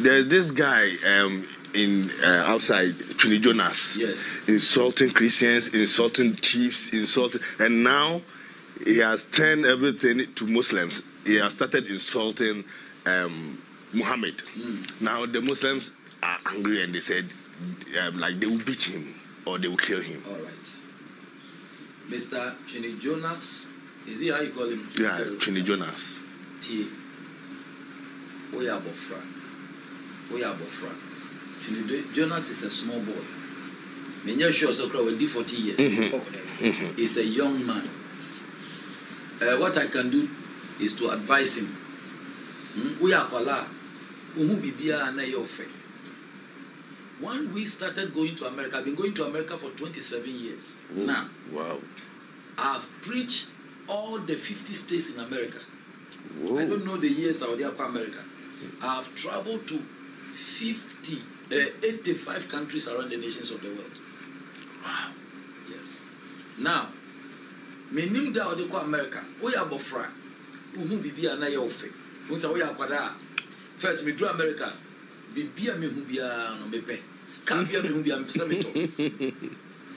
There's this guy in outside Twene Jonas. Yes. Insulting Christians, insulting chiefs, and now he has turned everything to Muslims. He has started insulting Muhammad. Now the Muslims are angry and they said like they will beat him or they will kill him. All right. Mr. Twene Jonas, is he how you call him? Yeah, Twene Jonas. T. Oya Bofra. Twene Jonas is a small boy. Many sure so crowd 40 years. He's a young man. What I can do is to advise him. We are kola. When we started going to America, I've been going to America for 27 years. Now, wow. I've preached all the 50 states in America. Whoa. I don't know the years I was there for America. I've traveled to 85 countries around the nations of the world. Wow. Yes. Now, me nim da ode ko America. We are bofra. Uhu bibia na ye ofe. We say we are kwada. First me do America. Bibia me hu bia no mepe. Can bia me hu bia me me to.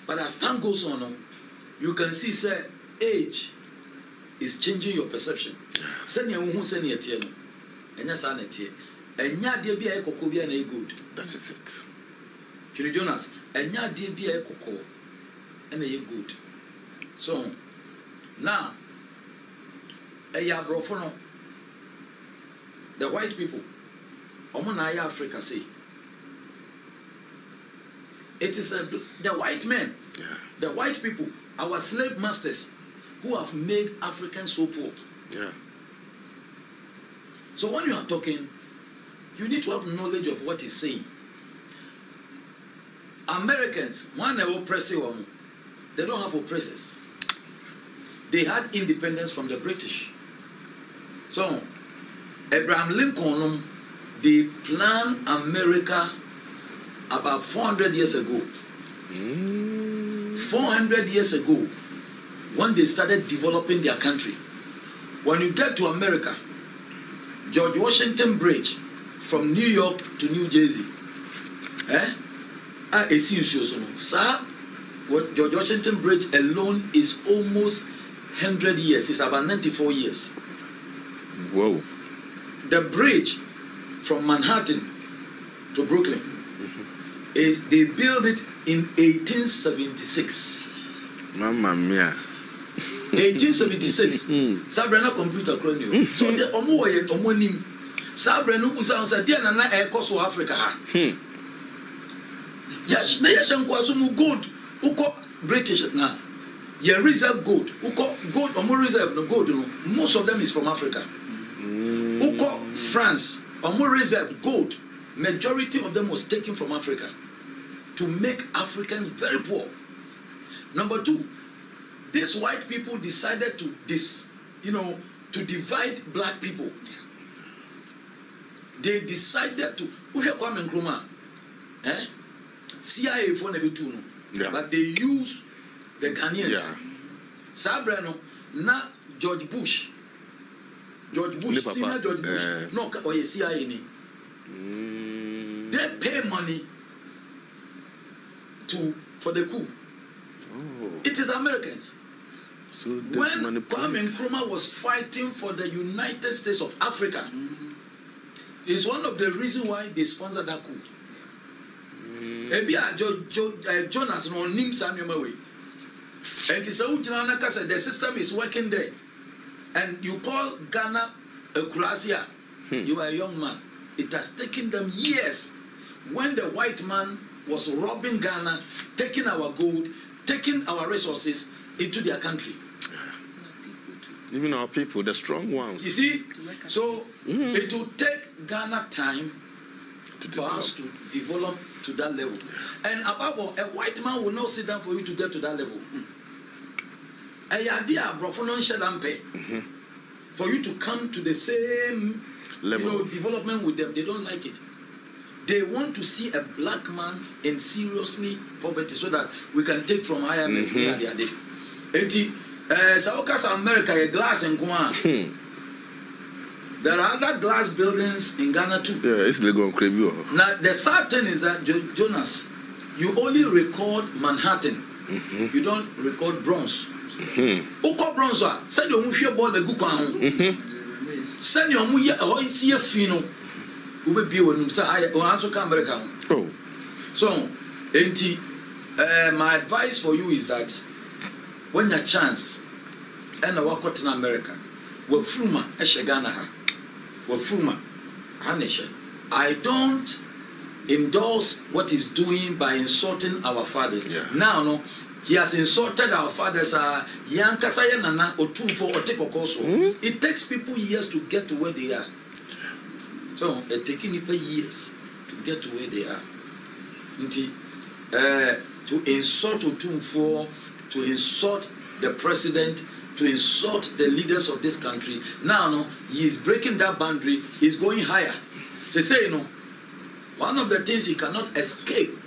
But as time goes on, you can see say age is changing your perception. Send you who send you tie no. Enya sa na tie. Enya de bia e kokko bia na e good. That is it. Twene Jonas, enya de bia e kokko na e good. So now, the white people, Africa say, it is the white men, the white people, our slave masters, who have made Africans so poor. Yeah. So when you are talking, you need to have knowledge of what he's saying. Americans, when they oppress them, they don't have oppressors. They had independence from the British. So, Abraham Lincoln, they planned America about 400 years ago. 400 years ago, when they started developing their country. When you get to America, George Washington Bridge from New York to New Jersey. George Washington Bridge alone is almost 100 years. It's about 94 years. Whoa. The bridge from Manhattan to Brooklyn is they built it in 1876. Mamma mia. 1876. Sabrina computer chrono. So the omo nim. Sabrina busa say dey na e koso Africa ha. Yes, na yeshanko asumu gold. Uko British na. You reserve gold. Gold or more reserve no gold. No. Most of them is from Africa. Uko France or more reserve gold. Majority of them was taken from Africa to make Africans very poor. Number two, these white people decided to divide black people. They decided to Kwame Nkrumah, CIA for never two, but they use the Ghanaians. Sabrano, na George Bush, senior George Bush, no, or CIA. They pay money for the coup. It is Americans. So when Kwame Nkrumah was fighting for the United States of Africa, it's one of the reasons why they sponsored that coup. Jonas no names and the system is working there, and you call Ghana a Croatia. You are a young man. It has taken them years. When the white man was robbing Ghana, taking our gold, taking our resources into their country. Even our people, the strong ones. You see, so it will take Ghana time for us to develop to that level. And above all, a white man will not sit down for you to get to that level. For you to come to the same level, development with them, they don't like it. They want to see a black man in seriously poverty so that we can take from IMF America a glass and go on. There are other glass buildings in Ghana too. Yeah, it's legal crazy. Now the sad thing is that Jonas, you only record Manhattan. You don't record Bronx. Oko Bronx, say you must ball the good. Send your muya or see a fino. Ube be when you say I also come America. Oh, so, Enti, my advice for you is that when your chance and a walk in America, we're fruma eshagana. We're fruma hanesha. I don't endorse what he's doing by insulting our fathers. Yeah. Now, no, he has insulted our fathers. Yankasaya nana or 2 4 or take a course. It takes people years to get to where they are. So, it's taking people years to get to where they are. To insult Otumfuo, to insult the president, to insult the leaders of this country. Now, no, he is breaking that boundary. He's going higher. They say, one of the things he cannot escape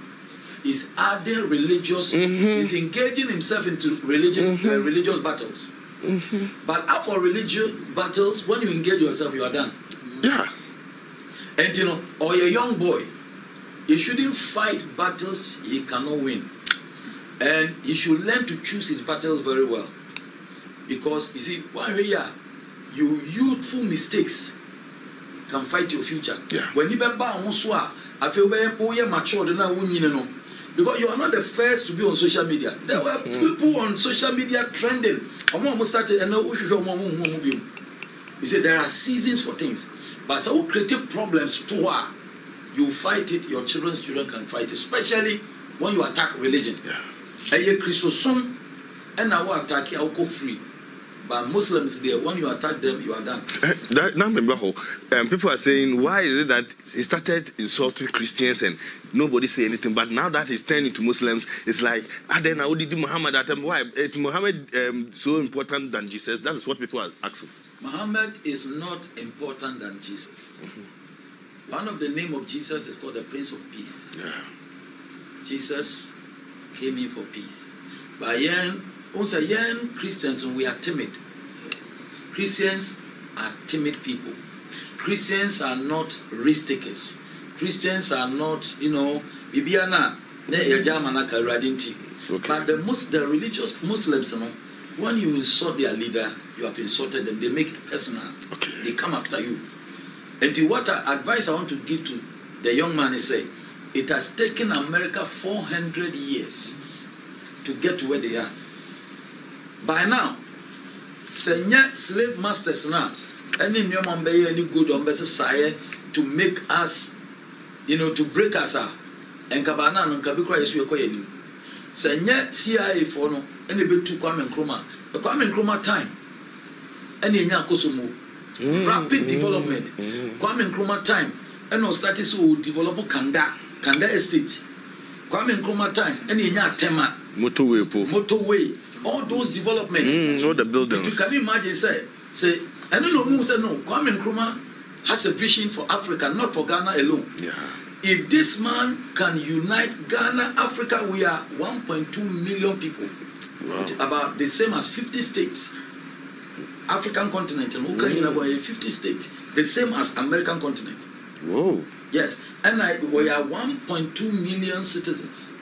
is adding religious. He's engaging himself into religious battles. But after religious battles, when you engage yourself, you are done. Yeah. And or a young boy, he shouldn't fight battles he cannot win. And he should learn to choose his battles very well. Because, you see, one way your youthful mistakes can fight your future. Yeah. When you I feel very mature, because you are not the first to be on social media. There were people on social media trending. You see, there are seasons for things. But so creative problems too are. You fight it, your children can fight it, especially when you attack religion. Yeah. Christosum and now attack you go free. But Muslims there, when you attack them, you are done. Now remember how people are saying, why is it that he started insulting Christians and nobody say anything, but now that he's turning to Muslims, it's like, then how did Muhammad at why is Muhammad so important than Jesus? That is what people are asking. Muhammad is not important than Jesus. One of the name of Jesus is called the Prince of Peace. Yeah. Jesus came in for peace. But young Christians, we are timid. Christians are timid people. Christians are not risk takers. Christians are not, Bibiana, but the religious Muslims, when you insult their leader, you have insulted them. They make it personal. Okay. They come after you. And what advice I want to give to the young man is say, it has taken America 400 years to get to where they are. By now, slave masters now, any new man any good on society to make us, to break us up. And Kabana and Kabikra is your coin. Senya CIA for no, any bit to Kwame Nkrumah. The Kwame Nkrumah time, any Nyakosumu. Rapid development. Kwame Nkrumah time, and no status will develop Kanda estate. Kwame Nkrumah time, any Tema motorway, all those developments, all the buildings. You can imagine, say, I don't know who said no. Kwame Nkrumah has a vision for Africa, not for Ghana alone. Yeah. If this man can unite Ghana, Africa, we are 1.2 million people. Wow. About the same as 50 states. African continent, and about 50 states, the same as American continent. Whoa. Yes, and we are 1.2 million citizens.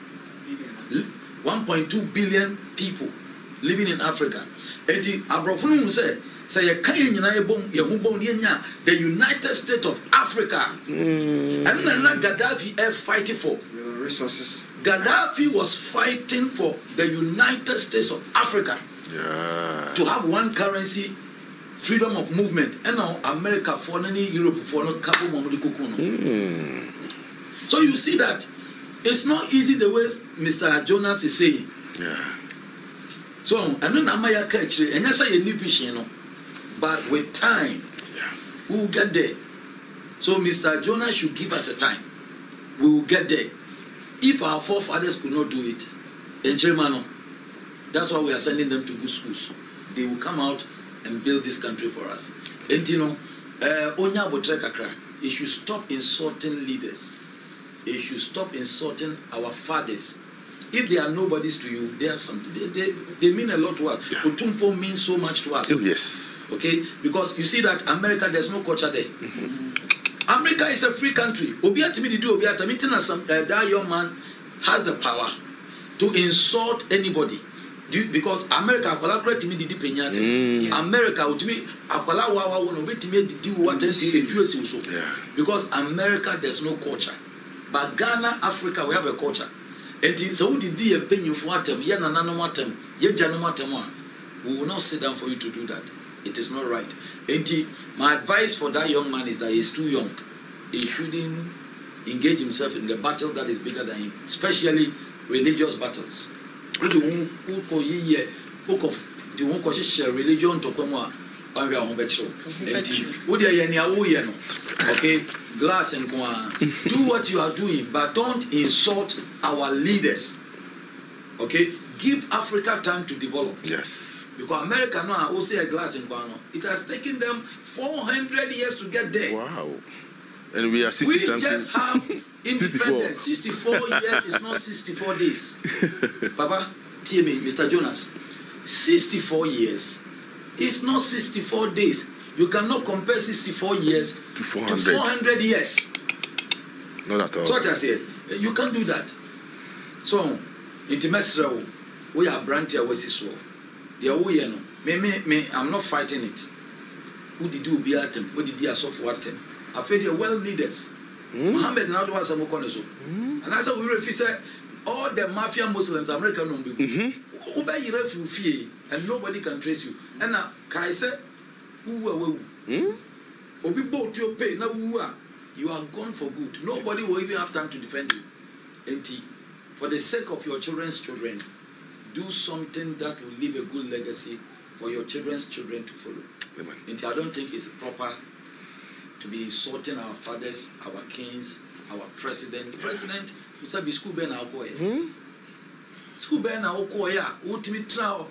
1.2 billion people living in Africa. And Abrofunu said, the United States of Africa. And then Gaddafi fighting for resources. Gaddafi was fighting for the United States of Africa. Yeah. To have one currency, freedom of movement, and now America for any Europe for no couple moments. So you see that it's not easy the way Mr. Jonas is saying. Yeah. So I don't know my catch, and that's a new vision, but with time, we will get there. So Mr. Jonas should give us a time. We will get there. If our forefathers could not do it, in Germany, that's why we are sending them to good schools. They will come out and build this country for us. And Onya Botrekakra, it should stop insulting leaders. It should stop insulting our fathers. if they are nobodies to you, they are something. They mean a lot to us. Yeah. Otumfo means so much to us. Oh, yes. Okay, because you see that America, there's no culture there. America is a free country. That young man has the power to insult anybody. Because America, America, because America, there's no culture. But Ghana, Africa, we have a culture. And so we will not sit down for you to do that. It is not right. And my advice for that young man is that he's too young. He shouldn't engage himself in the battle that is bigger than him, especially religious battles. Religion to come okay, glass and do what you are doing, but don't insult our leaders. Okay, give Africa time to develop. Yes. Because America now will say a glass in Kwano. It has taken them 400 years to get there. Wow. And we are 60 we something. Just have independence. 64 years is not 64 days. Papa, tell me, Mr. Jonas, 64 years is not 64 days. You cannot compare 64 years to 400, 400 years. Not at all. So what I said, you can't do that. So, intimacy, we are brandy away so. I'm not fighting it. Who did you be at them? Who did you suffer at them? I feel you're well leaders. Muhammad and Adwa Samokoneso. And as we refuse all the mafia Muslims, American people, obey your refugee, and nobody can trace you. And now, Kaiser, who are Obi bought your pay, now you are gone for good. Nobody will even have time to defend you. And for the sake of your children's children, do something that will leave a good legacy for your children's children to follow. Amen. And I don't think it's proper to be insulting our fathers, our kings, our president. President, you said be school ben alcohol. School ben alcohol, yeah. Ultimate trial.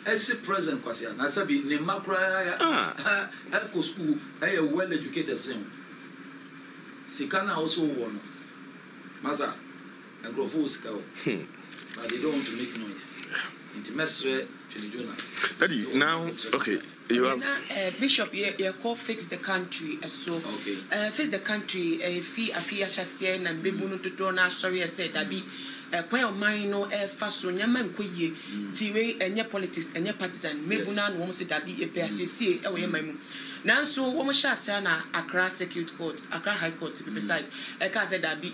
As president, Kwasia, Nasabi, Nemakra, Elko school, a well educated son. Sikana also won. Maza, and Grofo Scout. But they don't want to make noise. Twene Jonas. Daddy, now, okay, you have Bishop. You call fix the country, so okay. Fix the country. Fee Chasien and Bibuno to Dona. Sorry, I said that be. When mine no fast so Yaman Kuye, Tiwe and your politics and your partisan, Mebuna won't say that be a PSC away my moon. Now, so one shall say Accra Circuit Court, Accra High Court to be precise. I can't say that be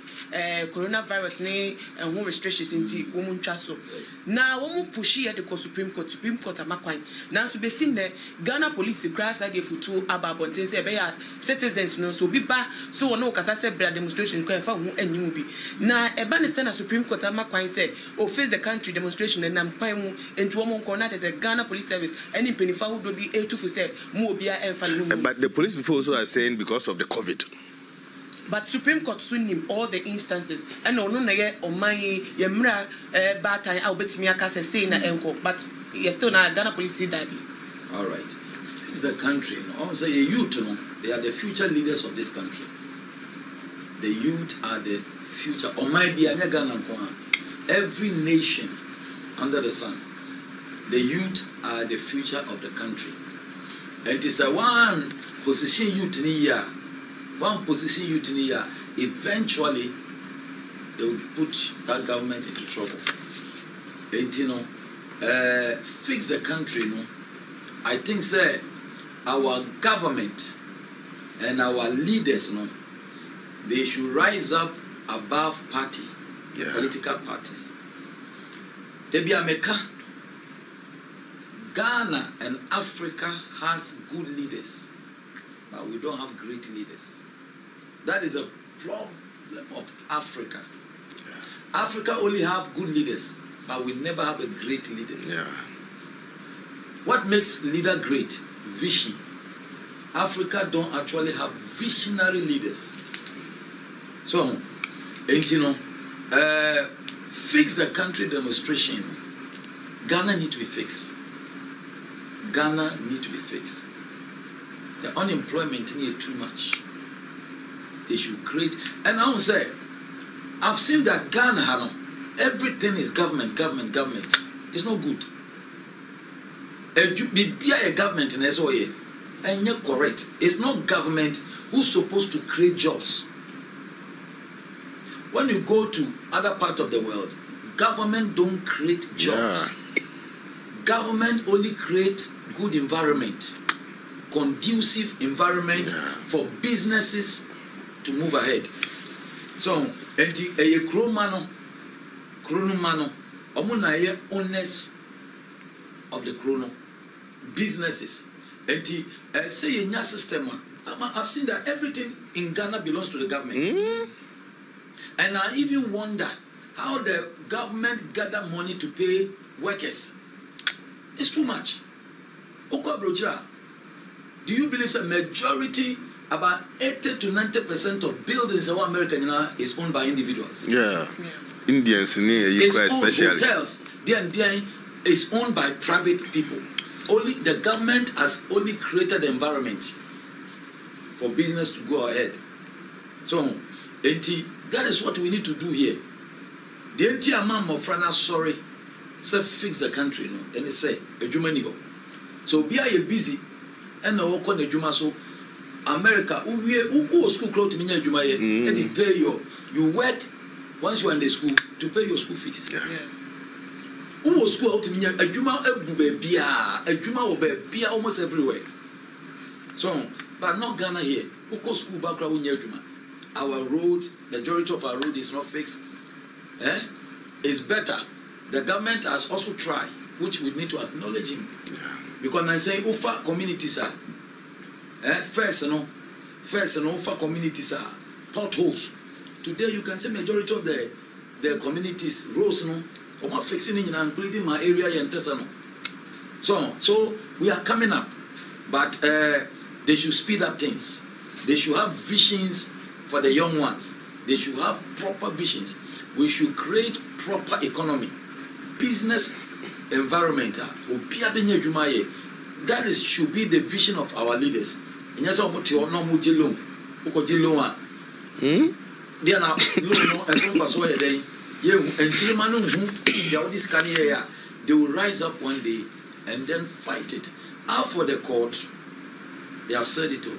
coronavirus name and home restrictions in the woman chasso. Now, one pushy at the Supreme Court at Maquine. Now, to be seen there, Ghana police, the grass idea for two about Bontense, citizens, no, so be back. So, no, because I said, demonstration, and you be. Now, a banner Supreme Court at Maquine said, or face the country demonstration, and I'm quite into one corner as a Ghana police service, any penny found would be able to say, more beer and fan. But the police people also are saying because of the COVID. But Supreme Court soon name all the instances. And no nege or my yemra bad time I'll bet me a case say na enko. But yes still na Ghana police see that. All right. Fix the country. I say youth, they are the future leaders of this country. The youth are the future. Or might be every nation under the sun. The youth are the future of the country. And it is a one position youth in a year. One position youth in a year. Eventually, they will put that government into trouble. And fix the country. I think, sir, our government and our leaders, they should rise up above party, political parties. They be America. Ghana and Africa has good leaders, but we don't have great leaders. That is a problem of Africa. Africa only have good leaders, but we never have a great leaders. What makes leader great? Vision. Africa don't actually have visionary leaders. So, fix the country demonstration. Ghana need to be fixed. Ghana need to be fixed. The unemployment need too much. They should create. And I will say, I've seen that Ghana, everything is government. It's not good. Be a government in SOA and you're correct. It's not government who's supposed to create jobs. When you go to other parts of the world, government don't create jobs. Yeah. Government only create good environment, conducive environment for businesses to move ahead. So, a kromano, omunaye owners of the chrono businesses. And say in your system, I've seen that everything in Ghana belongs to the government. And I even wonder how the government gather money to pay workers. It's too much. Do you believe that majority, about 80 to 90% of buildings in America is owned by individuals? Yeah. Indians in here, especially. Hotels, is owned by private people. Only the government has only created the environment for business to go ahead. So, that is what we need to do here. The entire man of Frana sorry, say fix the country, no, and they say a Jumanigo. So be a busy and no work on the Juma. So America, who school clothes to me, and you pay you work once you are in the school to pay your school fees. Yeah. Who school out to me, a Juma will be almost everywhere. So, but not Ghana here. Who go school background in Juma? Our roads, majority of our road is not fixed. It's better. The government has also tried, which we need to acknowledge him. Yeah. Because I'm saying Ufa communities are first Ufa communities are potholes. Today you can see majority of the communities roads no or fixing it, including my area and Tesano. So we are coming up, but they should speed up things. They should have visions for the young ones. They should have proper visions. We should create proper economy, business environment. That should be the vision of our leaders. And yes, I'm not loan. They are now they will rise up one day and then fight it. Out for the court, they have said it all.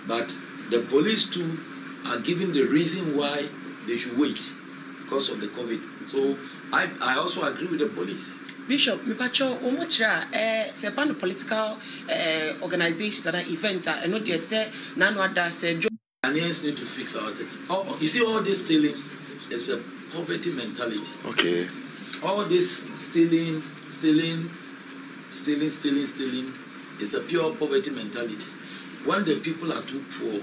But the police too are giving the reason why they should wait because of the COVID. So I also agree with the police. Bishop, Mipacho, Omocha, Sepano political organizations and events are not yet said, Nanwada said, Ghanaians need to fix our thing. You see, all this stealing is a poverty mentality. Okay. All this stealing is a pure poverty mentality. When the people are too poor,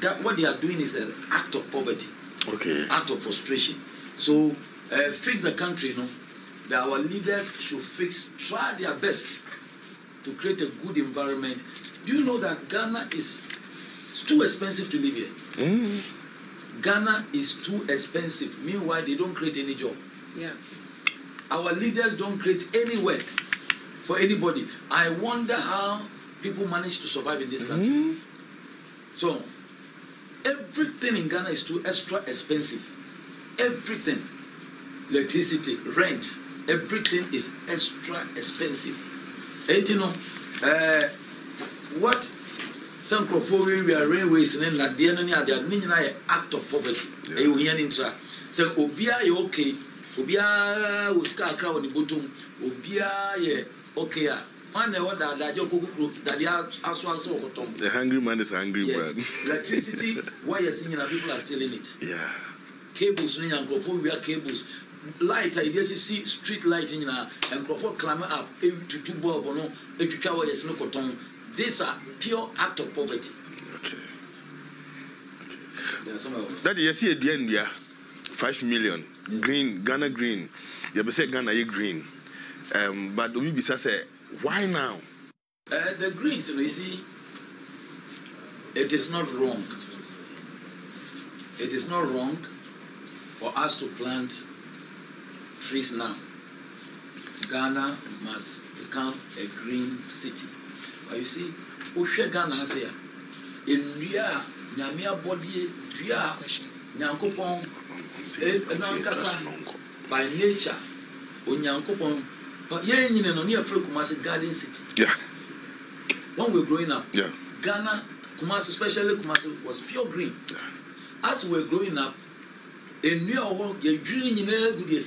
that what they are doing is an act of poverty. Okay. Act of frustration. So fix the country, that our leaders should try their best to create a good environment. Do you know that Ghana is too expensive to live here? Ghana is too expensive. Meanwhile, they don't create any job. Yeah. Our leaders don't create any work for anybody. I wonder how people manage to survive in this country. So, everything in Ghana is too extra expensive. Everything. Electricity, rent, everything is extra expensive. And you know, what some crofori we are railways and then at the end of the day, act of poverty. So, Obia, you okay? Obia was car crowd on the bottom. Obia, okay. Man, that you cook that they are also the hungry man is hungry. Yes. Electricity, why you're seeing people are stealing it. Yeah. Cables, we are cables. Light, I guess you see street lighting and Crawford climb up to 2 bulb or no, these are pure act of poverty. Okay. That you see at the end, 5 million green, Ghana green. You be say Ghana green. But we be say, why now? The greens, you see, it is not wrong. It is not wrong for us to plant trees now. Ghana must become a green city. But you see, Oshe Ghana has here. In Ria, Nyamia body, Tria, Nyankopon, Nankasa, by nature onyankopon yeah nyine no near free Kumasi Garden City. Yeah. When we were growing up, yeah. Ghana, Kumasi, especially Kumasi, was pure green. Yeah. As we were growing up, in New York, you're drilling in a good year.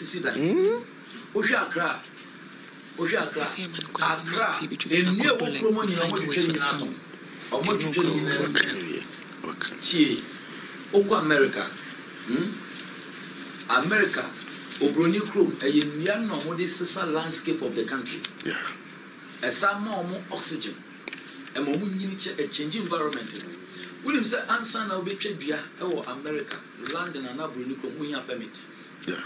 Accra. Accra. In New York, America. America. Obroni Chrome, a young no landscape of the country. Yeah. A some more oxygen. A moment a changing environment. William said, answer now be Chebia, America, London and Obroni Chrome, we have permit. Yeah.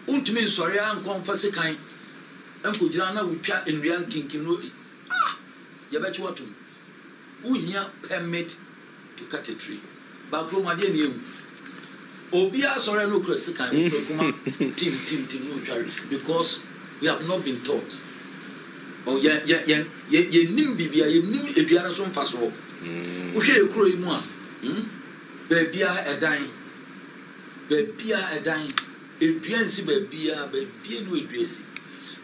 Ultimate sorry, I'm confessing kind. Uncle Jana will chat in real kinkin. You bet what to. We have permit to cut a tree. But Roma didn't Obia sorry no cross kind team because we have not been taught. Oh yeah nim bibia ye nim eduana so mfa so. Wo hwe ekro yi mu a babia edan eduansi babia no eduasi.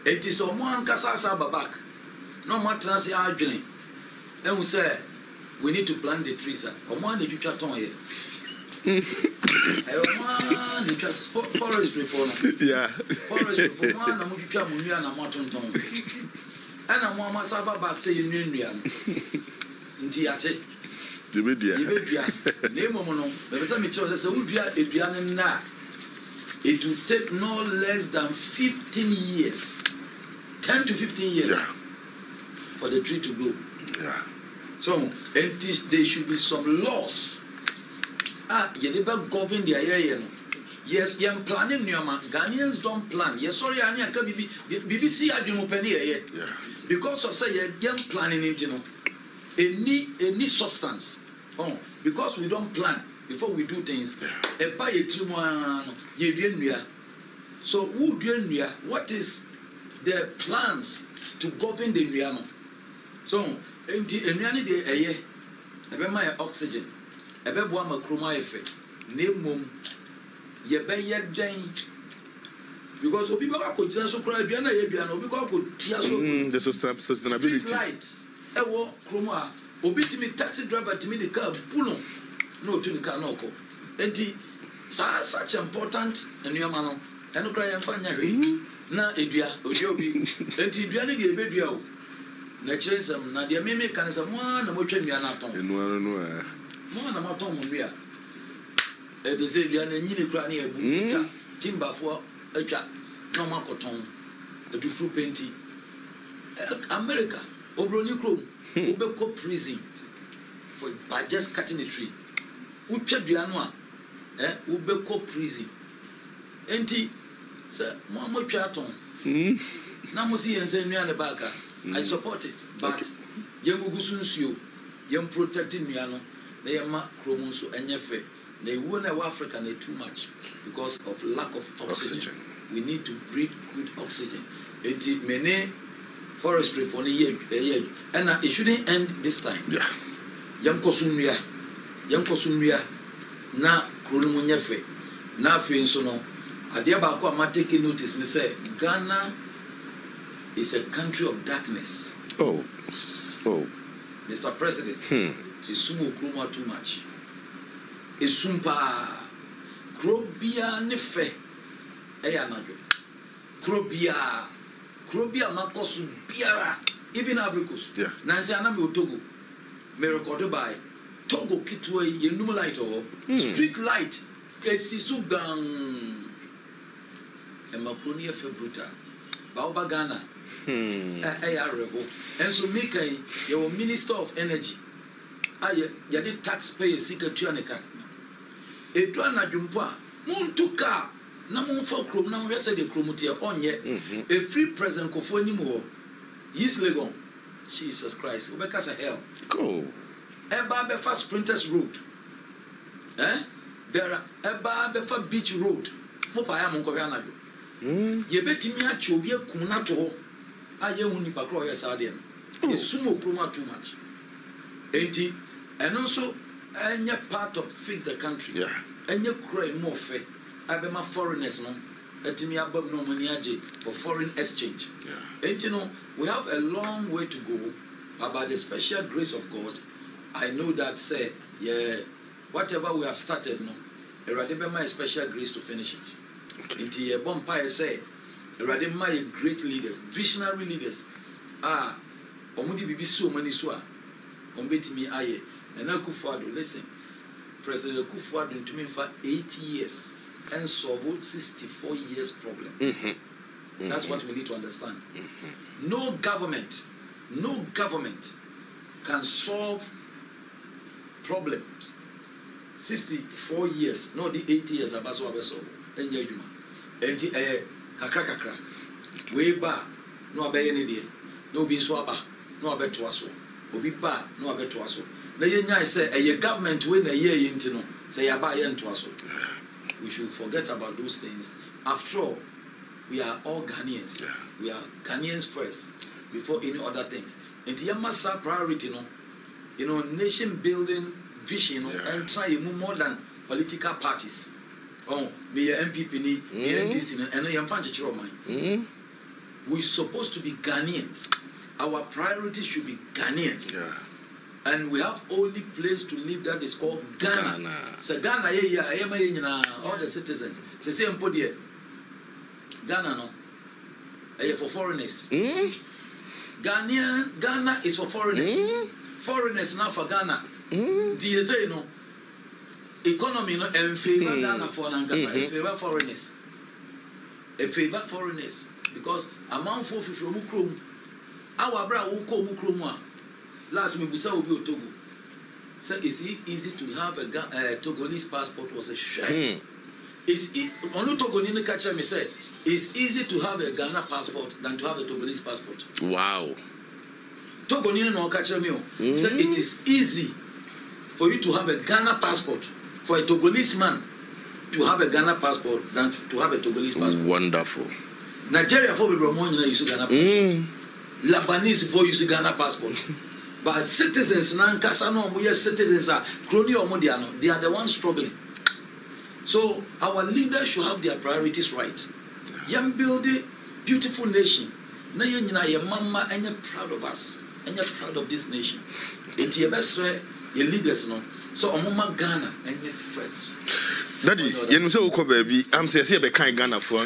Enti so mo ankasa sa babak no mo trans ya adwene ehun say we need to plant the trees. Omo an edwatwa ton ye. Forestry for yeah. Forestry for one and we come and mountain. And I'm one Masaba back say you knew Ntiate. Name Mono, there was some choice. It will take no less than 15 years, 10 to 15 years for the tree to grow. Yeah. So, and there should be some laws. You never govern the area. Yes, you're planning your man. Ghanaians don't plan. Yes, sorry, I can't BBC I don't open here yet. Because of say you're planning it, you know. Any substance. Oh, because we don't plan before we do things. So who do what is the plans to govern the Riano? So my oxygen. Ebe bo amakroma efe na emom ye be ye den because obi ba ko jina so kra bia na ye bia na obi ko tia so the sustainability street light ewo kroma obi timi taxi driver timi the car puno no to the car no ko enti such important enuama no eno kra ye mfa nya hwe na edua obi enti edua ne de ebedua o na chiresem na de meme kan se mo na motwa nua na aton no More than my tongue, we are. They say we are a new granny, a boom, timber for a cat, no more cotton, a fruit painting. America, Obroni Chrome, Ubeko prison by just cutting a tree. Ucha Dianoa, Ubeko prison. Enti, sir, Mamma Chaton. Namosi and send me on the back. I support it, but young Gusuncio, young protecting Miano. They are chromoso and yefe. They won't have Africa too much because of lack of oxygen. We need to breathe good oxygen. It many forestry for a year, and it shouldn't end this time. Yeah. Young Kosumia, na chronomo yefe. Na fin so no. Adiabako am taking notice and say Ghana is a country of darkness. Oh. Mr. President. Isumu kroma too much. Isumpa krobia nefe eya najo. Krobia makosu biara even Africans. Yeah. Nansi anambe Togo. Me recorded by Togo kitwe yenum light street light esisu gang. Emakroni efe bruta. Baoba Ghana. Eya rebo. Enso mekai your Minister of Energy. You did taxpayer secret tuanica. A duana jumpa, Muntuka, Namun for Chrome, now said the chromotia on yet. A free present Kofoni more. Yes, Legon. Jesus Christ, Rebecca's a hell. Cool. Eba Befa Sprinters Road. There are Eba Befa Beach Road. Mopayam Koreana. Ye bet me at Chobia Kunato. I only Pacroya Sardian. It's sumo chroma too much. 80. And also, any part of fix the country. Yeah. And you cry more fair. I be my foreigners, no. etimi abab no money aje for foreign exchange. And you know, we have a long way to go, but by the special grace of God, I know that say, yeah, whatever we have started, no, Erade my special grace to finish it. Into a bonfire say, Erade my great leaders, visionary leaders. Omudi bibi so many swa. Ombetimi aye. And Akufo-Addo, listen. President Akufo-Addo to me for 8 years and solved 64 years problem. That's what we need to understand. No government can solve problems. 64 years, no the 80 years abaso abeso. Enye juma. Enti kakra. We ba no abeye ne de. No bi so aba, no abeto aso. Obi ba no abeto aso. Na yenya say a government we na ye yinti no. Say yaba ye nto aso. We should forget about those things. After all, we are all Ghanaians. Yeah. We are Ghanaians first before any other things. And the Yamasa priority, nation building vision, and try more than political parties. Oh, be a MPP, be NDC, and I am fan. We're supposed to be Ghanaians. Our priority should be Ghanaians. Yeah. And we have only place to live that is called Ghana. So Ghana, all the citizens. So say Ghana no. For foreigners. Ghana is for foreigners. Foreigners not for Ghana. DSA no. Economy no in favor Ghana for Nankasa. In favor foreigners. In favor foreigners. Because amount for from Mukrum. Our bra who come Mukrum. Last me busa obi Togo. So it's easy to have a Togolese passport was a shame. It's only Togolese catcher me said it's easy to have a Ghana passport than to have a Togolese passport. Wow. Togolese no catcher me. So it is easy for you to have a Ghana passport for a Togolese man to have a Ghana passport than to have a Togolese passport. Wonderful. Nigeria for people use Ghana passport. Lebanese for use Ghana passport. But citizens, citizens are they are the ones struggling. So our leaders should have their priorities right. Young build a beautiful nation. Now you mama and you're proud of us. And you're proud of this nation. It's your best your leaders no. So mama Ghana and your friends. Daddy, you know so baby. I'm saying Ghana for